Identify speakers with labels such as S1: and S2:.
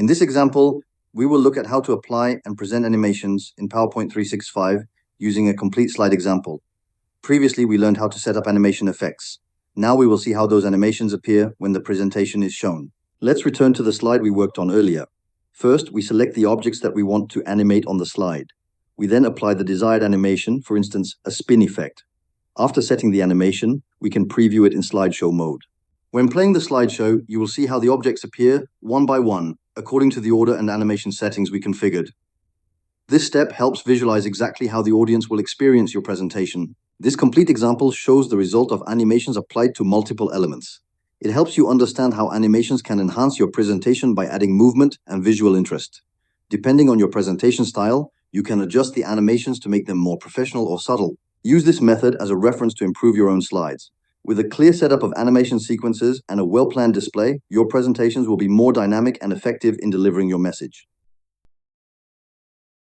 S1: In this example, we will look at how to apply and present animations in PowerPoint 365 using a complete slide example. Previously, we learned how to set up animation effects. Now we will see how those animations appear when the presentation is shown. Let's return to the slide we worked on earlier. First, we select the objects that we want to animate on the slide. We then apply the desired animation, for instance, a spin effect. After setting the animation, we can preview it in slideshow mode. When playing the slideshow, you will see how the objects appear one by one, according to the order and animation settings we configured. This step helps visualize exactly how the audience will experience your presentation. This complete example shows the result of animations applied to multiple elements. It helps you understand how animations can enhance your presentation by adding movement and visual interest. Depending on your presentation style, you can adjust the animations to make them more professional or subtle. Use this method as a reference to improve your own slides. With a clear setup of animation sequences and a well-planned display, your presentations will be more dynamic and effective in delivering your message.